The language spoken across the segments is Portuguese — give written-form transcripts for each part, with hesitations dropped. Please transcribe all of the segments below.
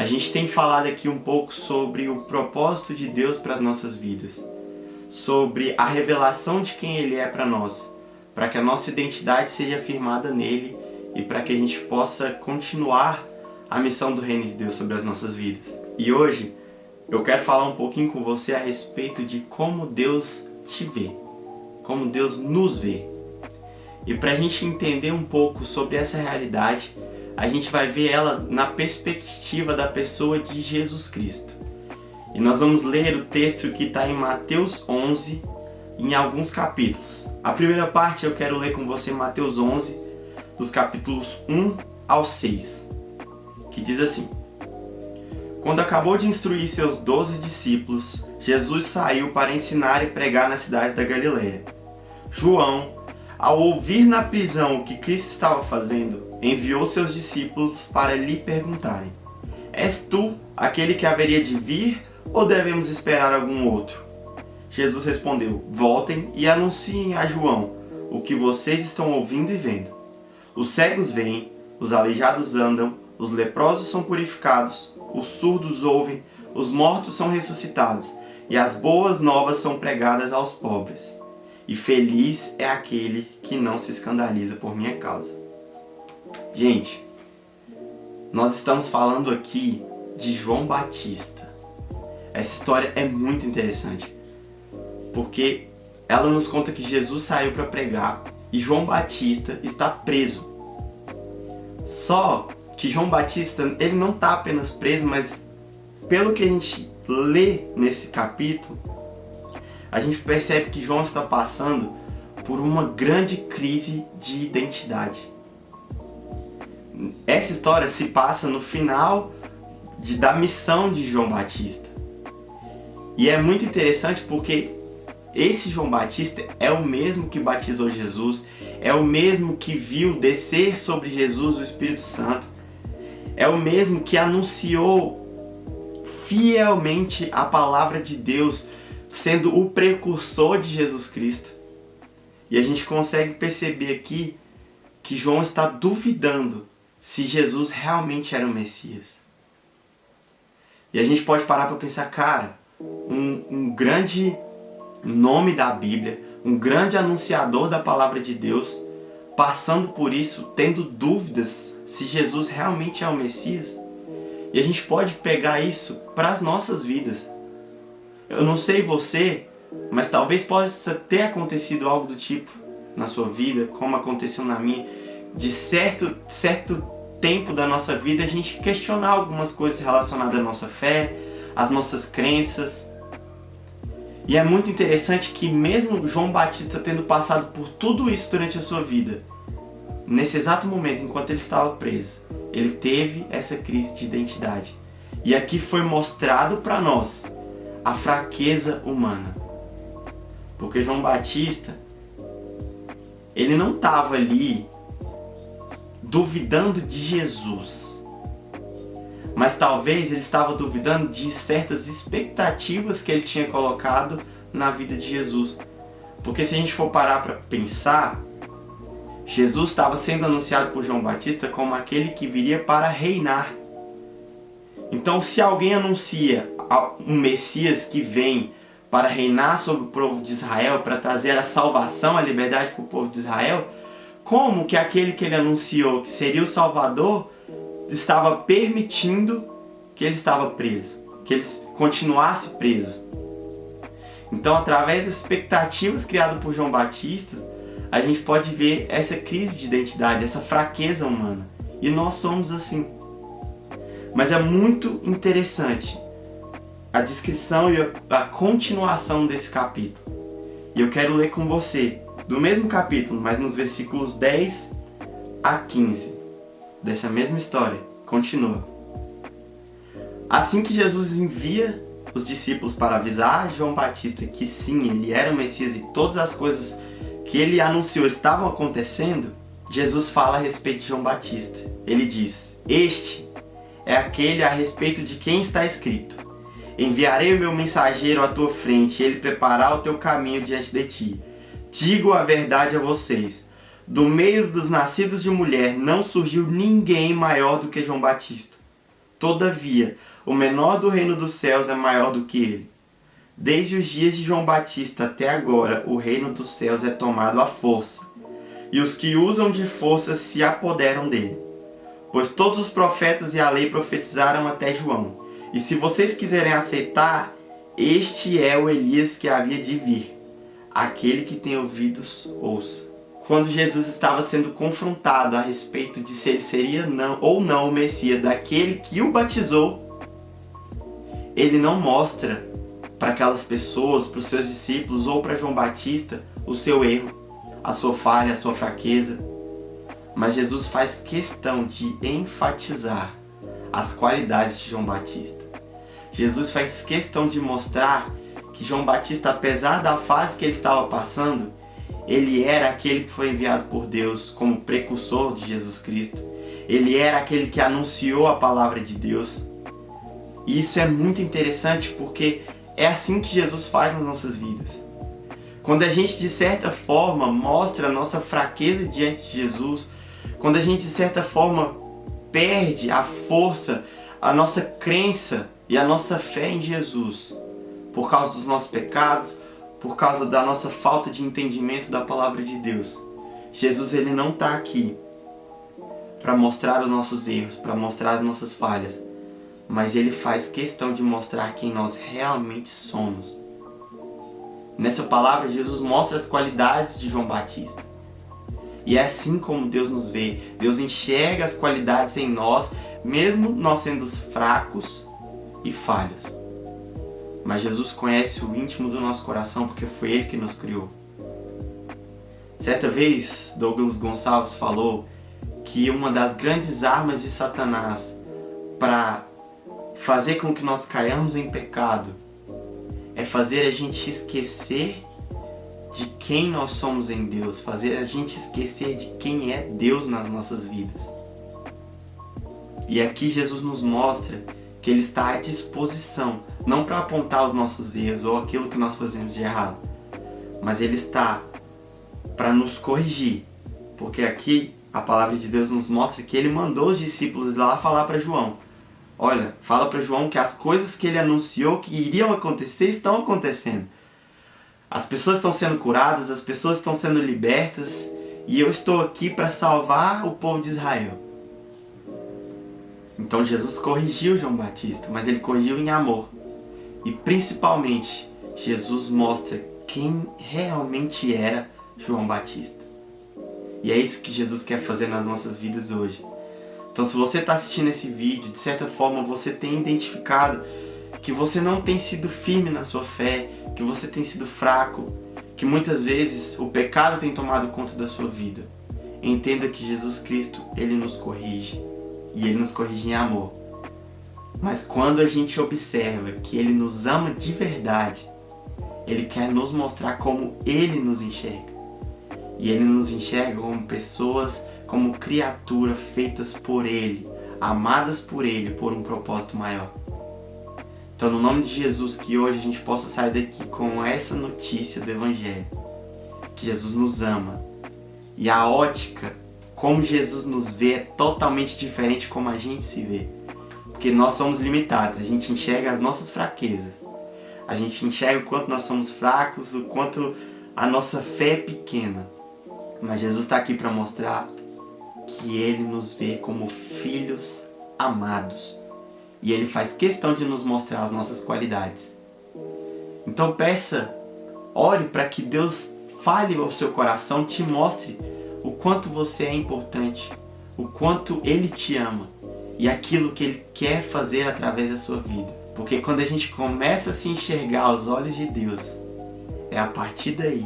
A gente tem falado aqui um pouco sobre o propósito de Deus para as nossas vidas, sobre a revelação de quem Ele é para nós, para que a nossa identidade seja firmada nele e para que a gente possa continuar a missão do Reino de Deus sobre as nossas vidas. E hoje eu quero falar um pouquinho com você a respeito de como Deus te vê, como Deus nos vê. E para a gente entender um pouco sobre essa realidade, a gente vai ver ela na perspectiva da pessoa de Jesus Cristo. E nós vamos ler o texto que está em Mateus 11, em alguns capítulos. A primeira parte eu quero ler com você Mateus 11, dos capítulos 1 ao 6, que diz assim: Quando acabou de instruir seus 12 discípulos, Jesus saiu para ensinar e pregar nas cidades da Galileia. João, ao ouvir na prisão o que Cristo estava fazendo, enviou seus discípulos para lhe perguntarem: És tu aquele que haveria de vir ou devemos esperar algum outro? Jesus respondeu: Voltem e anunciem a João o que vocês estão ouvindo e vendo. Os cegos veem, os aleijados andam, os leprosos são purificados, os surdos ouvem, os mortos são ressuscitados e as boas novas são pregadas aos pobres. E feliz é aquele que não se escandaliza por minha causa. Gente, nós estamos falando aqui de João Batista. Essa história é muito interessante, porque ela nos conta que Jesus saiu para pregar e João Batista está preso. Só que João Batista, ele não está apenas preso, mas pelo que a gente lê nesse capítulo, a gente percebe que João está passando por uma grande crise de identidade. Essa história se passa no final da missão de João Batista. E é muito interessante porque esse João Batista é o mesmo que batizou Jesus, é o mesmo que viu descer sobre Jesus o Espírito Santo, é o mesmo que anunciou fielmente a palavra de Deus, sendo o precursor de Jesus Cristo. E a gente consegue perceber aqui que João está duvidando se Jesus realmente era o Messias. E a gente pode parar para pensar, cara, um grande nome da Bíblia, um grande anunciador da palavra de Deus, passando por isso, tendo dúvidas se Jesus realmente é o Messias. E a gente pode pegar isso para as nossas vidas. Eu não sei você, mas talvez possa ter acontecido algo do tipo na sua vida, como aconteceu na minha, de certo tempo da nossa vida a gente questionar algumas coisas relacionadas à nossa fé, às nossas crenças. E é muito interessante que mesmo João Batista tendo passado por tudo isso durante a sua vida, nesse exato momento, enquanto ele estava preso, ele teve essa crise de identidade. E aqui foi mostrado para nós a fraqueza humana. Porque João Batista, ele não estava ali duvidando de Jesus, mas talvez ele estava duvidando de certas expectativas que ele tinha colocado na vida de Jesus. Porque se a gente for parar para pensar, Jesus estava sendo anunciado por João Batista como aquele que viria para reinar. Então, se alguém anuncia um Messias que vem para reinar sobre o povo de Israel, para trazer a salvação, a liberdade para o povo de Israel, como que aquele que ele anunciou, que seria o Salvador, estava permitindo que ele estava preso, que ele continuasse preso? Então, através das expectativas criadas por João Batista, a gente pode ver essa crise de identidade, essa fraqueza humana. E nós somos assim. Mas é muito interessante a descrição e a continuação desse capítulo. E eu quero ler com você, do mesmo capítulo, mas nos versículos 10 a 15, dessa mesma história. Continua. Assim que Jesus envia os discípulos para avisar João Batista que sim, ele era o Messias e todas as coisas que ele anunciou estavam acontecendo, Jesus fala a respeito de João Batista. Ele diz: Este é aquele a respeito de quem está escrito: Enviarei o meu mensageiro à tua frente, e ele preparará o teu caminho diante de ti. Digo a verdade a vocês: do meio dos nascidos de mulher não surgiu ninguém maior do que João Batista. Todavia, o menor do reino dos céus é maior do que ele. Desde os dias de João Batista até agora, o reino dos céus é tomado à força, e os que usam de força se apoderam dele. Pois todos os profetas e a lei profetizaram até João. E se vocês quiserem aceitar, este é o Elias que havia de vir. Aquele que tem ouvidos, ouça. Quando Jesus estava sendo confrontado a respeito de se ele seria ou não o Messias daquele que o batizou, ele não mostra para aquelas pessoas, para os seus discípulos ou para João Batista o seu erro, a sua falha, a sua fraqueza. Mas Jesus faz questão de enfatizar as qualidades de João Batista. Jesus faz questão de mostrar que João Batista, apesar da fase que ele estava passando, ele era aquele que foi enviado por Deus como precursor de Jesus Cristo. Ele era aquele que anunciou a palavra de Deus. E isso é muito interessante porque é assim que Jesus faz nas nossas vidas. Quando a gente, de certa forma, mostra a nossa fraqueza diante de Jesus, quando a gente, de certa forma, perde a força, a nossa crença e a nossa fé em Jesus, por causa dos nossos pecados, por causa da nossa falta de entendimento da palavra de Deus, Jesus ele não está aqui para mostrar os nossos erros, para mostrar as nossas falhas, mas ele faz questão de mostrar quem nós realmente somos. Nessa palavra, Jesus mostra as qualidades de João Batista. E é assim como Deus nos vê. Deus enxerga as qualidades em nós, mesmo nós sendo fracos e falhos. Mas Jesus conhece o íntimo do nosso coração porque foi Ele que nos criou. Certa vez, Douglas Gonçalves falou que uma das grandes armas de Satanás para fazer com que nós caiamos em pecado é fazer a gente esquecer de quem nós somos em Deus, fazer a gente esquecer de quem é Deus nas nossas vidas. E aqui Jesus nos mostra que Ele está à disposição, não para apontar os nossos erros ou aquilo que nós fazemos de errado, mas Ele está para nos corrigir, porque aqui a palavra de Deus nos mostra que Ele mandou os discípulos lá falar para João. Olha, fala para João que as coisas que Ele anunciou que iriam acontecer estão acontecendo. As pessoas estão sendo curadas, as pessoas estão sendo libertas, e eu estou aqui para salvar o povo de Israel. Então Jesus corrigiu João Batista, mas ele corrigiu em amor. E principalmente, Jesus mostra quem realmente era João Batista. E é isso que Jesus quer fazer nas nossas vidas hoje. Então se você está assistindo esse vídeo, de certa forma você tem identificado que você não tem sido firme na sua fé, que você tem sido fraco, que muitas vezes o pecado tem tomado conta da sua vida. Entenda que Jesus Cristo, Ele nos corrige, e Ele nos corrige em amor. Mas quando a gente observa que Ele nos ama de verdade, Ele quer nos mostrar como Ele nos enxerga. E Ele nos enxerga como pessoas, como criaturas feitas por Ele, amadas por Ele, por um propósito maior. Então, no nome de Jesus, que hoje a gente possa sair daqui com essa notícia do Evangelho, que Jesus nos ama. E a ótica, como Jesus nos vê, é totalmente diferente como a gente se vê. Porque nós somos limitados, a gente enxerga as nossas fraquezas. A gente enxerga o quanto nós somos fracos, o quanto a nossa fé é pequena. Mas Jesus está aqui para mostrar que Ele nos vê como filhos amados. E Ele faz questão de nos mostrar as nossas qualidades. Então ore para que Deus fale ao seu coração, te mostre o quanto você é importante, o quanto Ele te ama e aquilo que Ele quer fazer através da sua vida. Porque quando a gente começa a se enxergar aos olhos de Deus, é a partir daí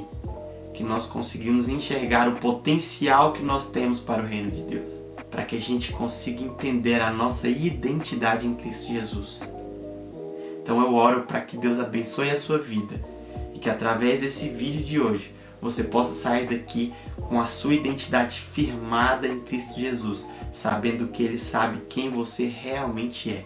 que nós conseguimos enxergar o potencial que nós temos para o reino de Deus, para que a gente consiga entender a nossa identidade em Cristo Jesus. Então eu oro para que Deus abençoe a sua vida e que através desse vídeo de hoje você possa sair daqui com a sua identidade firmada em Cristo Jesus, sabendo que Ele sabe quem você realmente é.